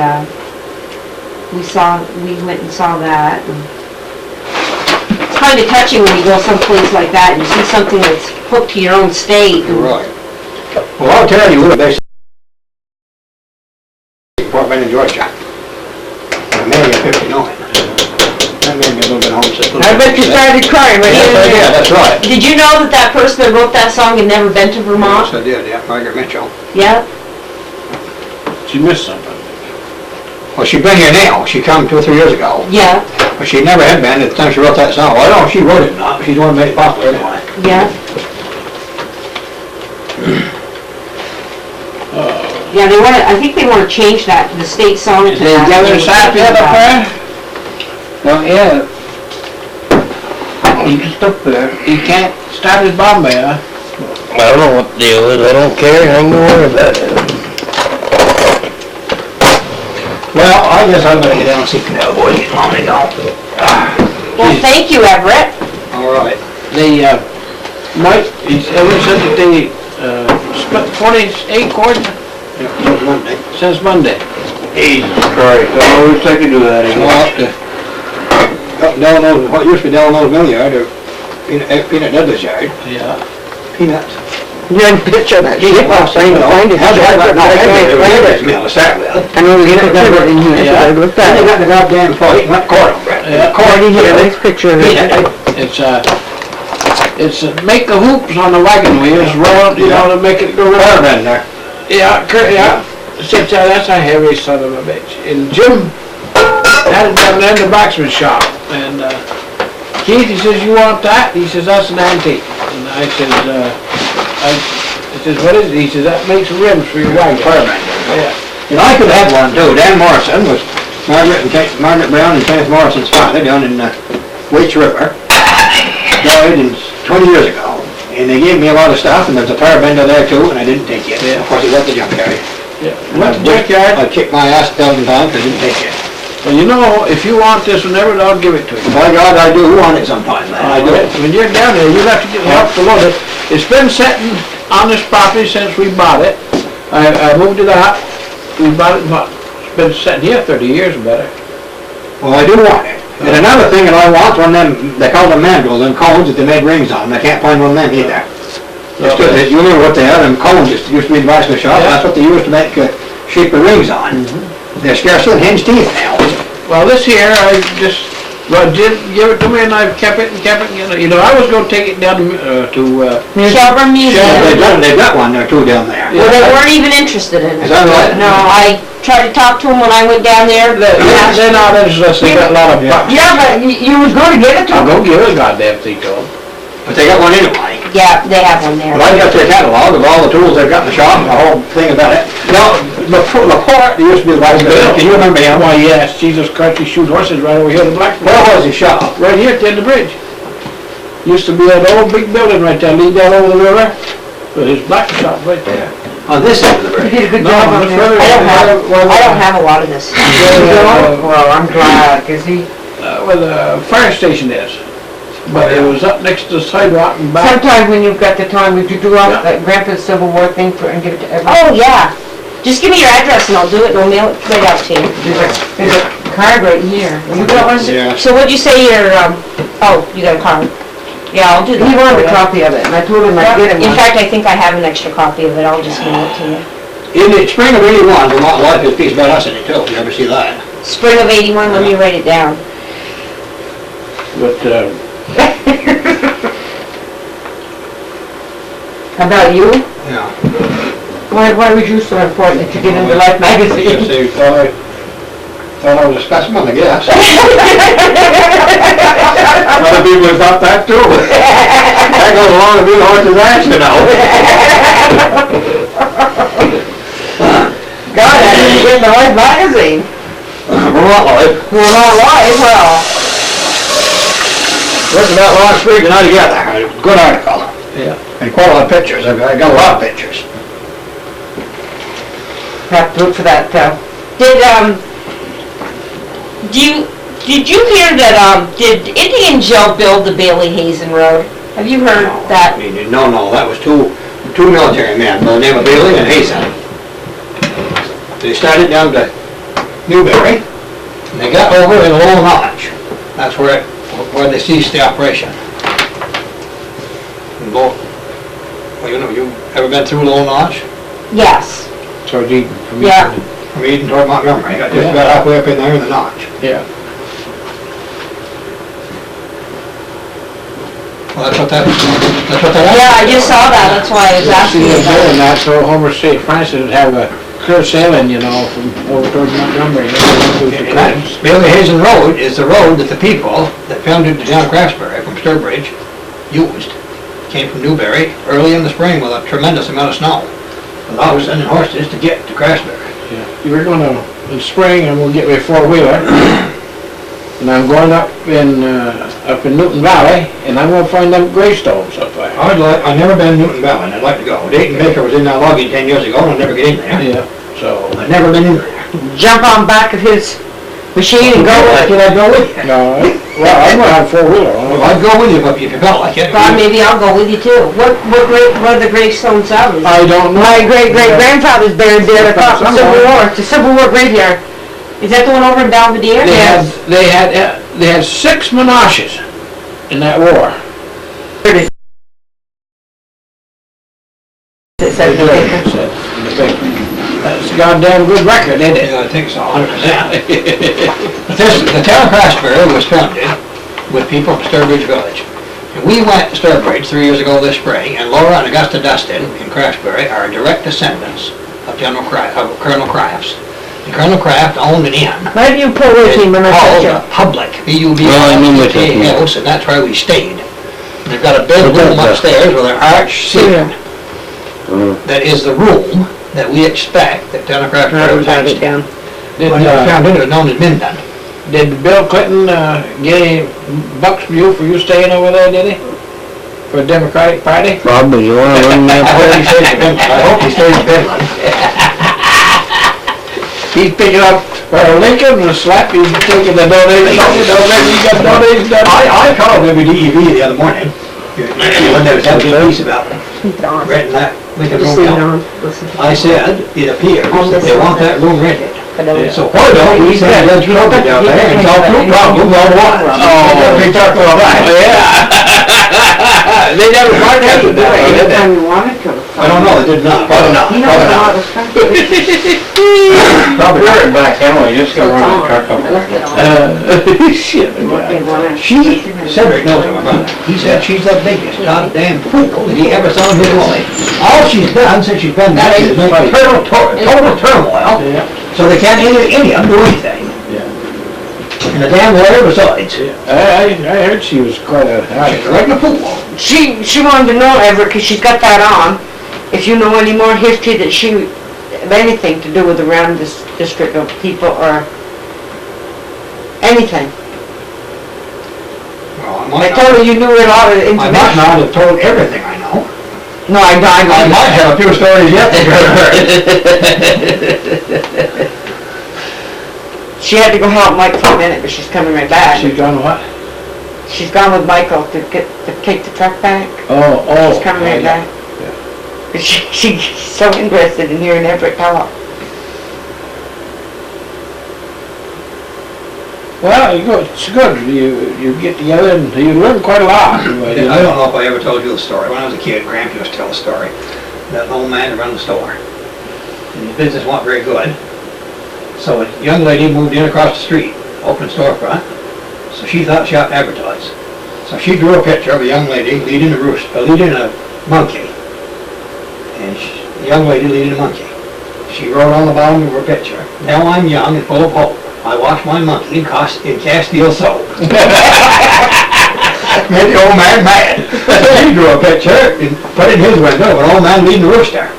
B: we went and saw that. And it's kind of touching when you go someplace like that and you see something that's hooked to your own state.
A: You're right. Well, I'll tell you, we're based in Fort Benning, Georgia. I married at 59. That made me a little bit homesick.
E: I bet you started crying right
A: Yes, I
E: there.
A: did, that's right.
B: Did you know that person that wrote that song had never been to
A: Yes,
B: Vermont?
A: I did, yeah, Margaret Mitchell.
B: Yeah.
C: She missed something.
A: Well, she's been here now. She come 2 or 3 years ago.
B: Yeah.
A: But she never had been at the time she wrote that song. Well, I don't know if she wrote it or not, but she's the one who made it popular anyway.
B: Yeah. Yeah, I think they want to change that, the state song to
C: Is they
B: that.
C: gathering sap yet up there?
F: Well, yeah. He just up there.
C: He can't start his Bombay, huh?
F: I don't know what the deal is. I don't care. I ain't gonna worry about it.
A: Well, I guess I'm gonna get down and see Canal Boy getting on and go.
B: Well, thank you, Everett.
A: All right.
C: They, Mike, Everett said that they, split 48 cords
A: Yeah, till Monday.
C: since Monday.
F: Jesus Christ, I always take you to that
A: So
F: anymore.
A: up Delano's, what used to be Delano's mill yard, or Peanut Dudley's yard.
C: Yeah.
A: Peanuts.
E: You had a picture of that shit, I'll find it.
A: That's right, but no, Everett's mill to start with.
E: I know we got a picture in here, so I looked
A: Then
E: at
A: they
E: it.
A: got the goddamn plate and went court over it.
C: Yeah.
A: Court
E: Already here,
A: here.
E: next picture of it.
C: It's make the hoops on the wagon wheels roll, you know, to make it go round.
A: Carbon there.
C: Yeah, yeah. That's a heavy son of a bitch. And Jim had it down there in the blacksmith shop. And Keith, he says, you want that? He says, that's an antique. And I said, he says, what is it? He says, that makes rims for your wagon.
A: Carbon.
C: Yeah.
A: And I could have one too. Dan Morrison was Margaret Brown and Kenneth Morrison's father down in Waits River. Died 20 years ago. And they gave me a lot of stuff, and there's a fire bender there too, and I didn't take it.
C: Yeah.
A: Of course, it was the junkyard.
C: Yeah. What junkyard?
A: I kicked my ass 1,000 times, I didn't take it.
C: Well, you know, if you want this one, Everett, I'll give it to you.
A: By God, I do want it sometime, man. I do.
C: When you're down there, you'll have to get help to load it. It's been sitting on this property since we bought it. I moved it out. We bought it, it's been sitting here 30 years better.
A: Well, I do want it. And another thing that I want, one of them, they call them mandrels, them cones that they made rings on, I can't find one of them either. It's good, you remember what they are, them cones that used to be in the bicycle shop,
C: Yeah.
A: that's what they used to make shape of rings on. They're scarcely hinge teeth now.
C: Well, this here, I just, did give it to me and I've kept it, you know, I was gonna take it down to,
B: Shelburne Museum.
A: They've got one there too down there.
B: Well, they weren't even interested in it.
A: Is that right?
B: No, I tried to talk to them when I went down there.
C: they're not interested, they got a lot of,
E: Yeah, but you was gonna give it to
C: I'll
E: them.
C: go give it a goddamn thing to them.
A: But they got one anyway.
B: Yeah, they have one there.
A: But I got their catalog of all the tools they've got in the shop, and the whole thing about it. Now, Laporte, there used to be the bicycle, can you remember him?
C: Why, yes, Jesus Christ, he shoot horses right over here in Blackburn.
A: Where was his shop?
C: Right here at the end of the bridge. Used to be an old big building right there, lead down over the river, with his black shop right there.
A: On this end of the
E: You
A: bridge.
E: did a good
C: No,
E: job on
C: much
E: there.
C: further.
B: I don't have a lot of this.
E: Well, I'm glad, 'cause he,
C: Where the fire station is. But it was up next to the sidewalk and back.
E: sometimes when you've got the time, would you do
C: Yeah.
E: out that Grandpa's Civil War thing for, and give it to everyone?
B: Oh, yeah. Just give me your address and I'll do it and I'll mail it right out to you.
E: There's a card right here.
B: You got one?
A: Yeah.
B: So what'd you say your, oh, you got a card? Yeah, I'll do that.
E: He wanted
B: for
E: a
B: you.
E: copy of it, and I told him I'd get him
B: In
E: one.
B: fact, I think I have an extra copy of it. I'll just mail it to you.
A: In the spring of '81, Vermont Life has a piece about us in it too, you ever see that?
B: Spring of '81, let me write it down.
C: But,
E: About you?
A: Yeah.
E: Why was you so important that you get into Life
A: Just
E: magazine?
A: say, thought I was a specimen, I guess. Other people have thought that too. That goes along with being a horse's ass, you know.
E: God, I didn't get in the Life magazine.
A: Vermont Life.
E: Well, not Life, well.
A: Listen, that long street and I together, good article.
C: yeah.
A: And quite a lot of pictures, I got a lot of pictures.
E: Have to look for that,
B: Did you hear that, did Indian Joe build the Bailey Hazen Road? Have you heard that?
A: No, that was two military men, by the name of Bailey and Hazen. They started down to Newberry, and they got over in Low Notch. That's where they ceased the operation. Well, you know, you ever been through Low Notch?
B: Yes.
C: Towards Eden. from
B: Yeah.
C: Eden.
A: From Eden toward Montgomery, got just
C: Yeah.
A: about halfway up in there in the notch.
C: Yeah.
A: Well, that's what that is.
B: Yeah, I just saw that, that's why I was asking
C: See,
B: you
C: they're
B: about
C: doing
B: it.
C: that, so Homer St. Francis would have a clear sailing, you know, from over towards Montgomery.
A: And that Bailey Hazen Road is the road that the people that founded the town of Craftsbury from Sturbridge used. Came from Newberry early in the spring with a tremendous amount of snow. Allow sending horses to get to Craftsbury.
C: Yeah. You were gonna, in spring, I'm gonna get me a four-wheeler. And I'm going up in Newton Valley, and I'm gonna find them gravestones up there.
A: I've never been in Newton Valley, and I'd like to go. Dayton Baker was in that logging 10 years ago, and I'd never get in there.
C: Yeah, so.
A: I've never been in there.
E: Jump on back of his machine and go with it.
A: Can I go with you?
C: No, well, I'm gonna have a four-wheeler.
A: Well, I'd go with you if you felt like it.
B: Bob, maybe I'll go with you too. What are the gravestones of?
C: I don't know.
E: My great-great-grandfather's buried there across the Civil War. It's a Civil War graveyard.
B: Is that the one over in Belvedere?
C: They had 6 Menashes in that war.
E: It says in the paper.
C: In the paper. That's a goddamn good record, isn't it?
A: Yeah, I think so, 100%. The town of Craftsbury was founded with people from Sturbridge Village. And we went to Sturbridge 3 years ago this spring, and Laura and Augusta Dustin in Craftsbury are direct descendants of Colonel Crafts. And Colonel Craft owned an inn.
E: Why do you pull with me when I
A: called
E: touch you?
A: the Public,
F: Well, I remember
A: B-U-B-L-I-C-K
F: that.
A: house, and that's where we stayed. And they've got a big room upstairs with an arch ceiling. That is the room that we expect that town of Craftsbury was
E: Write
A: housed
E: it down.
C: Did,
A: When it was found it was known as Minden.
C: did Bill Clinton get any bucks from you for you staying over there, did he? For the Democratic Party?
F: Probably, you wanna run that
A: I hope he stays in Finland.
C: He's picking up Lincoln and slap, he's taking the donation, you got donations done.
A: I called WDEV the other morning, when they was having a piece about
B: Keep it on.
A: renting that Lincoln
B: Just leave it
A: Road.
B: on. Listen to
A: I said, it appears
B: On
A: that
B: this
A: they want
B: one.
A: that room rented.
B: But don't-
A: So why don't we send Judge Kirby down there and solve two problems all at once?
C: Oh.
A: Big truck full of ice.
C: Yeah. They never quite had to do it, did they?
E: Anytime you wanted to.
A: I don't know, they did not, probably not,
E: You know,
A: probably
E: a lot
A: not.
E: of stuff.
C: Probably
F: We're in back anyway, just
B: So
F: go
B: it's
F: run
B: on.
F: the truck up
B: Let's get
F: there.
B: on.
C: Shit.
A: She, Cedric knows him about it. He said she's the biggest goddamn fool that he ever saw in his life. All she's done since she's been back is make total turmoil,
C: Yeah.
A: so they can't any of them do anything.
C: Yeah.
A: And the damn lawyer besides.
C: I heard she was quite a...
A: She's like a fool.
E: She wanted to know, Everett, because she's got that on, if you know any more history that she, of anything to do with around this district of people or anything.
A: Well,
E: I told her you knew a lot of
A: I might
E: information.
A: not have told everything I know.
E: No, I
A: I might have a few stories yet that you've heard.
E: She had to go help Mike for a minute, but she's coming right back.
C: She's gone what?
E: She's gone with Michael to take the truck back.
C: Oh.
E: She's coming right back. But she's so interested in hearing Everett talk.
C: Well, it's good. You get together and you learn quite a lot.
A: I don't know if I ever told you the story. When I was a kid, Grandpa used to tell a story. That old man that run the store. And his business wasn't very good. So a young lady moved in across the street, opened storefront. So she thought she ought to advertise. So she drew a picture of a young lady leading a monkey. And the young lady leading a monkey. She wrote on the bottom of her picture, "Now I'm young and full of hope. I wash my monkey in Castile soap." Made the old man mad. So he drew a picture and put it in his window of an old man leading a rooster.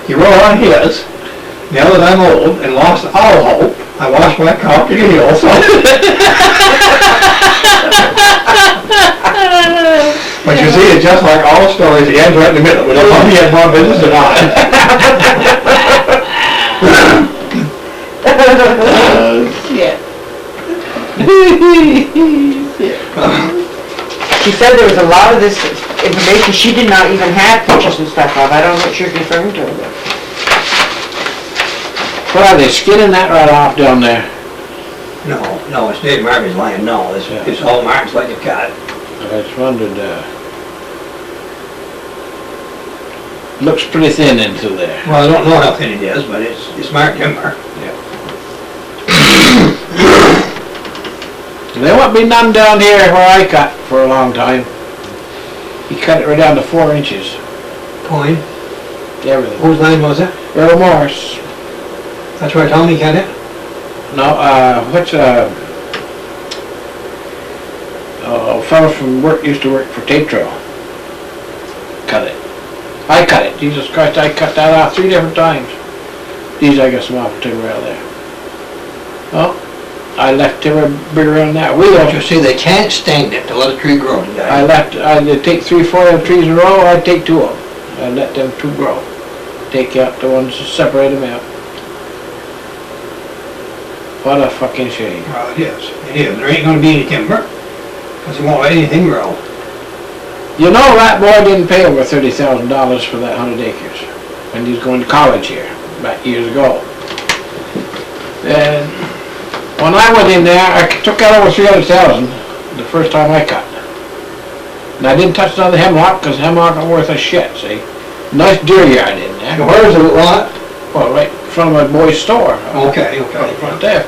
A: He wrote on his, "Now that I'm old and lost all hope, I wash my cock in heel soap." But you see, it's just like all stories, it ends right in the middle, with a monkey has more business than I.
E: She said there was a lot of this information she did not even have pictures and stuff of. I don't know what you're referring to.
C: Well, they skinning that right off down there.
A: No, it's Dave Marvin's land, no, it's all marked like a cat.
C: I just wondered, looks pretty thin into there.
A: Well, I don't know how thin it is, but it's marked timber.
C: There won't be none down here where I cut for a long time. He cut it right down to 4 inches.
A: Coin,
C: Everything.
A: whose land was it?
C: Earl Morris.
A: That's where Tony got it?
C: No, what's a fellow from work, used to work for Tape Trail. Cut it. I cut it. Jesus Christ, I cut that off 3 different times. These I got some off timber out there. Oh, I left timber bigger than that.
A: But you see, they can't stand it to let a tree grow today.
C: I'd take 3, 4 of them trees in a row, I'd take 2 of them. I'd let them 2 grow. Take out the ones, separate them out. What a fucking shame.
A: Well, it is. There ain't gonna be any timber, because he won't let anything grow.
C: You know that boy didn't pay over $30,000 for that 100 acres when he was going to college here, back years ago. And when I went in there, I took out over $300,000 the first time I cut. And I didn't touch none of the hemlock, because hemlock ain't worth a shit, see? Nice deer yard in there.
A: Now, where's the lot?
C: Well, right in front of my boy's store.
A: Okay.
C: Right there.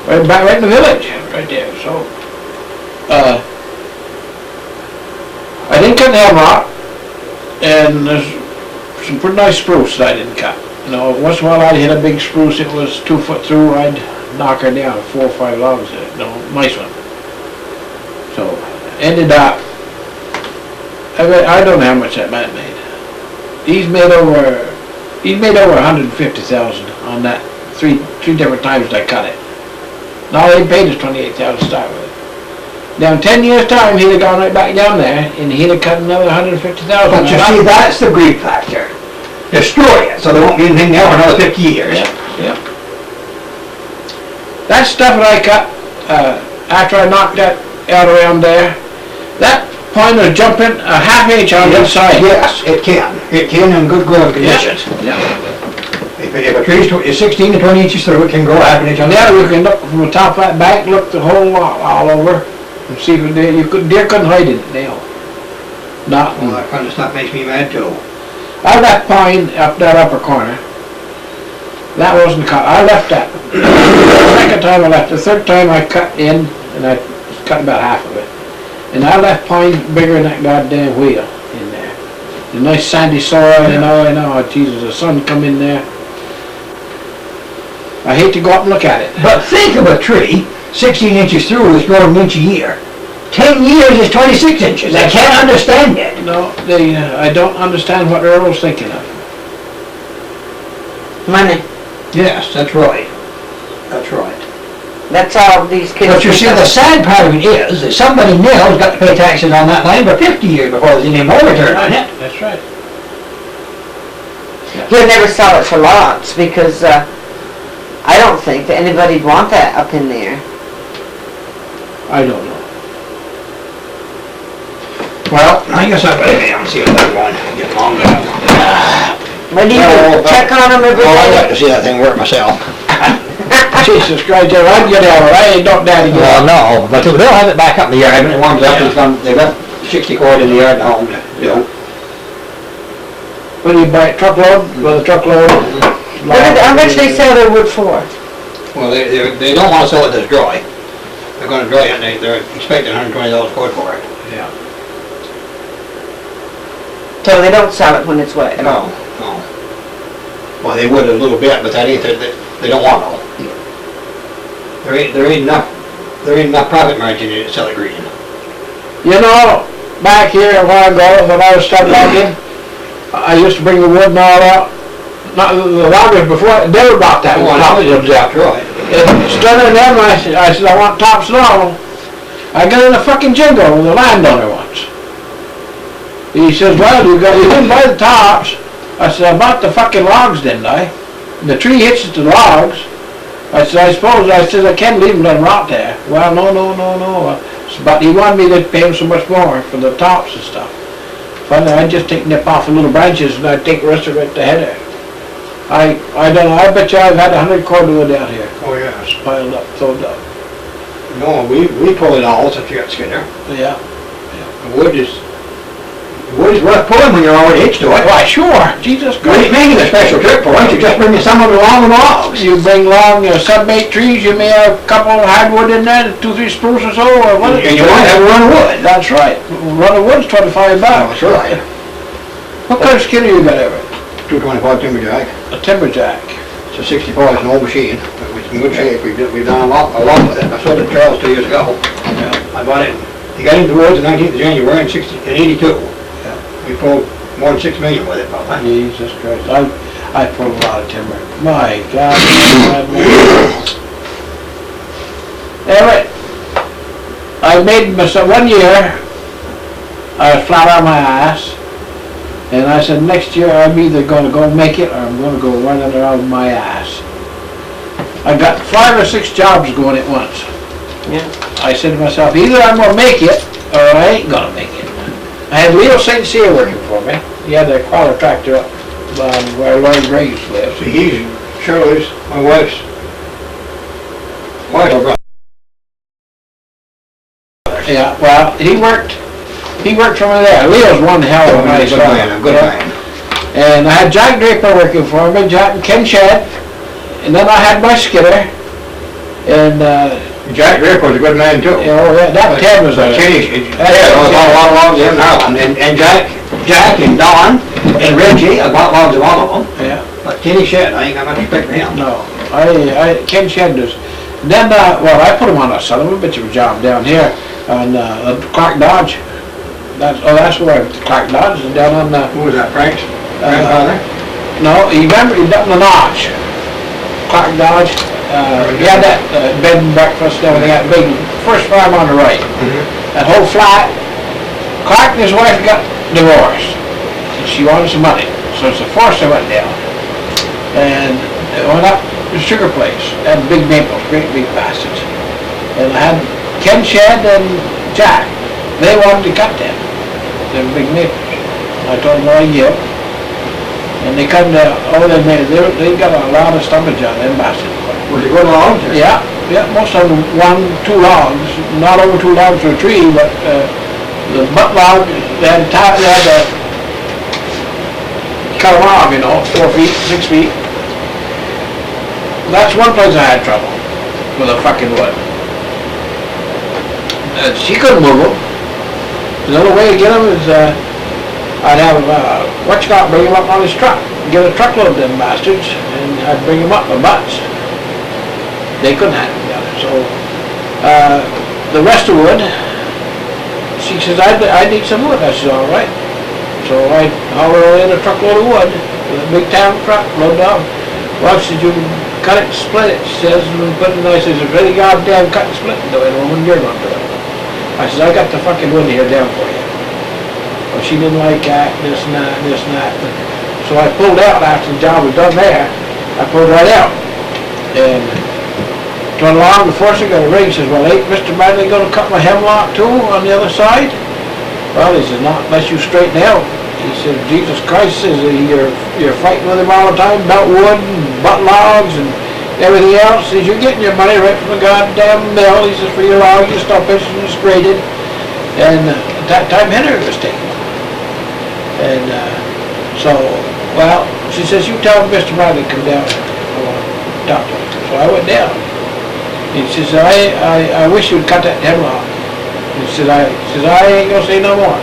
C: Right in the village, right there, so. I didn't cut the hemlock, and there's some pretty nice spruce that I didn't cut. You know, once in a while I'd hit a big spruce, it was 2 foot through, I'd knock her down, 4 or 5 logs, nice one. So, ended up, I don't know how much that man made. He's made over 150,000 on that, three different times I cut it. Now they paid us $28,000 to start with it. Now in 10 years' time, he'd have gone right back down there, and he'd have cut another $150,000.
A: But you see, that's the greed factor. Destroy it, so there won't be anything there for another 50 years.
C: Yeah. That stuff that I cut, after I knocked that out around there, that point of jumping a half inch on each side.
A: Yes, it can in good growing conditions.
C: Yeah.
A: If a tree is 16 to 20 inches through, it can grow half an inch on the
C: Yeah,
A: other.
C: you can look from the top of that bank, look the whole lot all over, and see if deer couldn't hide in it now. Not,
A: Well, that kind of stuff makes me mad too.
C: I left pine up that upper corner. That wasn't cut, I left that. The second time I left, the third time I cut in, and I cut about half of it. And I left pine bigger than that goddamn wheel in there. The nice sandy soil, you know, Jesus, the sun come in there. I hate to go up and look at it.
A: But think of a tree 16 inches through is growing an inch a year. 10 years is 26 inches. I can't understand it.
C: No, I don't understand what Earl's thinking of.
E: Money.
A: Yes, that's right. That's right.
E: That's all these kids.
A: But you see, the sad part of it is that somebody new's got to pay taxes on that land for 50 years before there's any more return on it.
C: That's right.
E: He'll never sell it for lots because, I don't think that anybody'd want that up in there.
C: I don't know.
A: Well, I guess I better go and see if that one get long enough.
E: But you can check on them every
A: Well, I'd like
E: day.
A: to see that thing work myself.
C: Jesus Christ, I'd get out of it. I ain't don't daddy get
A: Well,
C: out.
A: no, but they'll have it back up in the yard when it warms up. They've got 60 cord in the yard at home. Yeah.
C: When you buy a truckload, with a truckload.
E: How much they sell their wood for?
A: Well, they don't want to sell it this dry. They're going to dry it, and they're expecting $120 cord for it.
C: Yeah.
E: So they don't sell it when it's wet at all?
A: No. Well, they would a little bit, but that ain't, they don't want all. There ain't enough profit margin in it to sell it green.
C: You know, back here a while ago, when I was starting logging, I used to bring the wood and all out. Not the loggers before, they were about that one.
A: I was exactly right.
C: Studying them, I said, I want tops and all. I got in a fucking jingle with the landowner once. He says, well, you didn't buy the tops. I said, I bought the fucking logs, didn't I? And the tree hits the logs. I said, I can't leave them let them rot there. Well, no. But he wanted me to pay him so much more for the tops and stuff. Finally, I'd just nip off the little branches and I'd take the rest of it to header. I don't know, I bet you I've had 100 cordwood out here.
A: Oh, yes.
C: Piled up, filled up.
A: No, we pull it all since you got Skinner.
C: Yeah.
A: The wood is worth pulling when you're already hitched to it.
C: Why, sure, Jesus
A: You ain't
C: Christ.
A: making a special trip for it, you're just bringing some of it along with logs.
C: You bring along sub-mate trees, you may have a couple of hardwood in there, 2-3 spruce or so, or what?
A: And you might have a run of wood.
C: That's right. Run of wood's $25.
A: That's right.
C: What kind of skinner you got, Everett?
A: 225 timberjack.
C: A timberjack.
A: It's a 64, it's an old machine. It's in good shape, we've done a lot with it. I sold it to Charles 2 years ago.
C: Yeah.
A: I bought it, he got into the woods the 19th of January in 82. We pulled more than 6 million with it, probably.
C: Jesus Christ. I pulled a lot of timber. My God. Everett, I made myself, one year, I was flat on my ass, and I said, next year I'm either gonna go make it, or I'm gonna go run it around my ass. I got 5 or 6 jobs going at once.
E: Yeah.
C: I said to myself, either I'm gonna make it, or I ain't gonna make it. I had Leo St. Cyr working for me. He had a crawler tractor up where Lloyd Graves lives.
A: See, he's Shirley's, my wife's brother.
C: Yeah, well, he worked for me there. Leo's one hell of a nice
A: Good man,
C: guy.
A: a good man.
C: And I had Jack Draper working for me, Ken Shedd, and then I had my skidder, and
A: Jack Draper was a good man too.
C: you know, that Ted was a...
A: Yeah, there was a lot of logs in there, and Jack and Don and Reggie, I bought logs of all of them.
C: Yeah.
A: But Kenny Shedd, I ain't got much respect for him.
C: No, Ken Shedd was... Then, well, I put him on a son of a bitch of a job down here on Clark Dodge. That's where Clark Dodge is down on the...
A: Who was that, Frank's grandfather?
C: No, he up in the notch. Clark Dodge. He had that bed and breakfast and everything, that big first farm on the right. That whole flat. Clark and his wife got divorced. And she wanted some money. So it's a force they went down. And they went up to the sugar place. Had big maples, great big bastards. And I had Ken Shedd and Jack. they wanted to cut them. They're big neighbors. I told them, well, yeah. And they come to, they got a lot of stumpage on them bastards.
A: Was it good logs?
C: Yeah, most of them, 1, 2 logs, not over 2 logs for a tree, but, the butt log, they had to cut a log, 4 feet, 6 feet. That's one place I had trouble with a fucking wood. She couldn't move them. The only way to get them is, I'd have, bring them up on his truck, get a truckload of them bastards, and I'd bring them up my butts. They couldn't have them together, so, the rest of the wood, she says, I need some wood. I said, all right. So I hauled in a truckload of wood with a big town truck, loaded up. Well, she said, you can cut it and split it, she says, and put it in there. I says, there's really goddamn cut and split to it, woman, you're going to do it. I says, I got the fucking wood here down for you. Well, she didn't like that, this and that, this and that. So I pulled out after the job was done there. I pulled right out. And went along, the forester got a ring, says, well, ain't Mr. Bradley gonna cut my hemlock too on the other side? Well, he says, not unless you straighten out. He said, Jesus Christ, says, you're fighting with him all the time about wood and butt logs and everything else. He says, you're getting your money right from the goddamn mill. He says, for your log, your stumpage, and it's graded. And at that time, Henry was taken. And she says, you tell Mr. Bradley to come down here. I want to talk to him. So I went down. He says, I wish you'd cut that hemlock. He says, I ain't gonna say no more.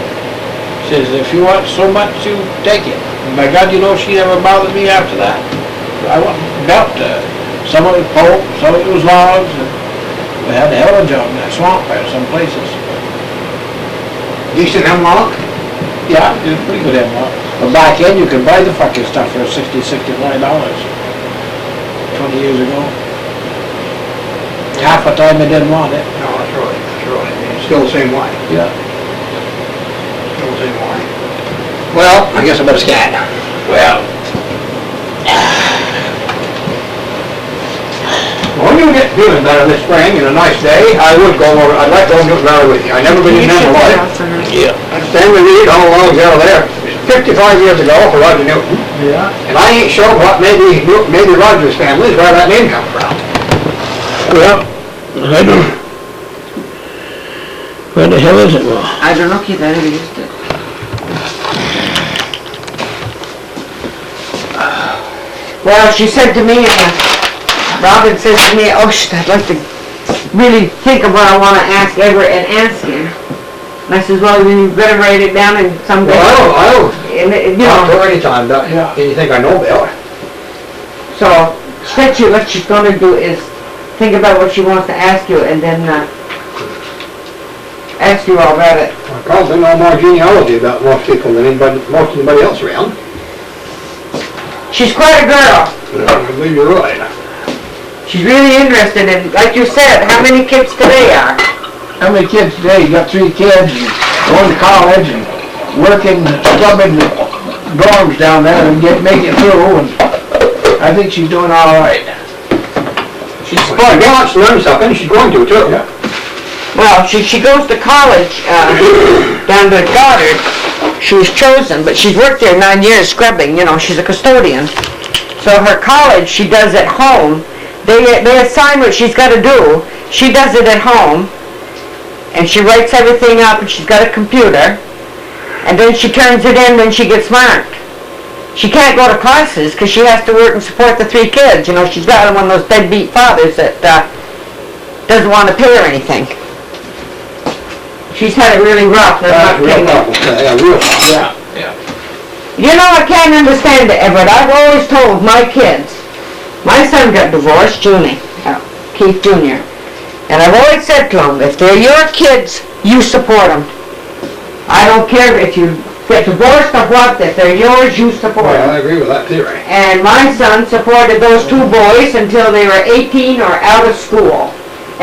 C: He says, if you want so much, you take it. And by God, she never bothered me after that. I went about, some of it pulp, some of it was logs, and we had a hell of a job in that swamp there, some places.
A: Decent hemlock?
C: Yeah, it was pretty good hemlock. But back then, you could buy the fucking stuff for $60, $65, 20 years ago. Half the time they didn't want it.
A: No, that's right, that's right. It's still the same way.
C: Yeah.
A: Still the same way. Well, I guess I better scat.
C: Well,
A: When you get feeling better this spring and a nice day, I'd like to go and get better with you. I've never been in Denver,
F: Yeah.
A: Stand with me, all along out of there. 55 years ago for Roger Newton.
C: yeah.
A: And I ain't sure what maybe Roger's family is where that name comes from.
C: Well, I don't. Where the hell is it? Well,
E: I don't know, Keith, I never used it. Well, she said to me, Robin says to me, oh, I'd like to really think of what I want to ask Everett and ask him. And I says, well, you better write it down and someday.
A: Well, I'll
E: talk
A: to her anytime,
C: Yeah.
A: anything I know about.
E: So, she said what she's going to do is think about what she wants to ask you and then ask you all about it.
A: I probably know more genealogy about most people than most anybody else around.
E: She's quite a girl.
A: I believe you're right.
E: She's really interested in, like you said, how many kids today are?
C: how many kids today? You got 3 kids, and going to college and working, scrubbing the dorms down there and make it through. And I think she's doing all right.
A: She wants to learn something, she's going to too.
C: Yeah.
E: Well, she goes to college down to Goddard. She was chosen, but she's worked there 9 years scrubbing, she's a custodian. So her college, she does at home. They assign what she's got to do. She does it at home, and she writes everything up, and she's got a computer, and then she turns it in, then she gets marked. She can't go to classes because she has to work and support the 3 kids. She's got one of those deadbeat fathers that doesn't want to pay her anything. She's had it really rough.
A: That's real problem. Yeah, real problem.
C: Yeah.
E: I can't understand it, Everett. I've always told my kids, my son got divorced, Keith Jr., and I've always said to him, if they're your kids, you support them. I don't care if you get divorced or what, if they're yours, you support them.
A: I agree with that theory.
E: And my son supported those 2 boys until they were 18 or out of school.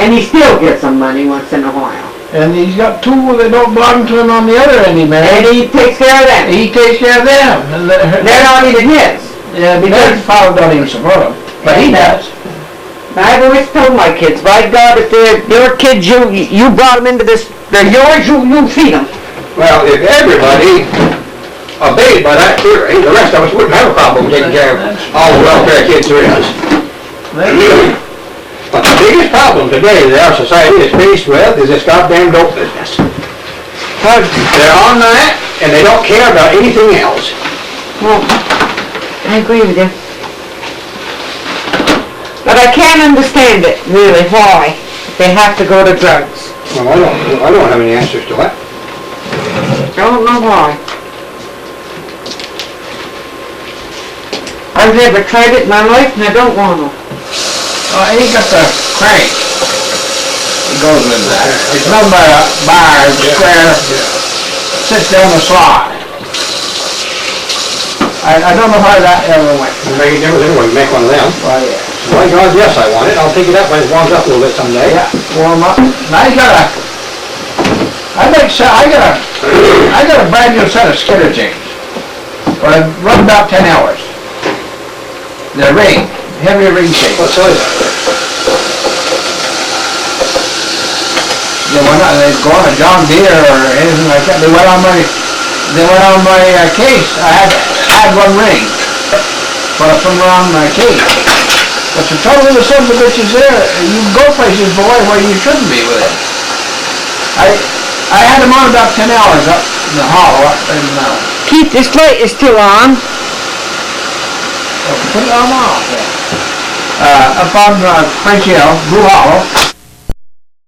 E: And he still gets some money once in a while.
C: And he's got 2 that don't belong to him on the other end, he married.
E: And he takes care of them.
C: He takes care of them. And
E: They're not even his.
C: Yeah, because his father don't even support him. But he does.
E: I've always told my kids, by God, if they're your kids, you brought them into this They're yours, you feed them.
A: Well, if everybody obeyed by that theory, the rest of us wouldn't have a problem taking care of all the welfare kids there is. But the biggest problem today that our society is faced with is this goddamn dope business. They're on that, and they don't care about anything else.
E: Well, I agree with you. But I can't understand it, really, why they have to go to drugs.
A: Well, I don't have any answers to it.
E: Don't know why. I've never tried it in my life and I don't want to.
C: He got the crank. It goes with that. It's run by a bar, square, sits down the slot. I don't know how that ever went.
A: Make a difference anyway, make one of them.
C: Well, yeah.
A: My God, yes, I want it. I'll take it up when it warms up a little bit someday.
C: Yeah, warm up. Now I got a brand new set of skitter chains. But I've run about 10 hours. They're heavy ring chains.
A: What size?
C: They go on a John Deere or anything like that. They went on my case. I had one ring. But I put them around my case. But the trouble with the son of the bitch is there, you can go places, boy, where you shouldn't be with it. I had them on about 10 hours up in the hollow, up in the mountain.
E: Keith, this light is still on.
C: Put it on off there. Up on French Hill, Blue Hollow,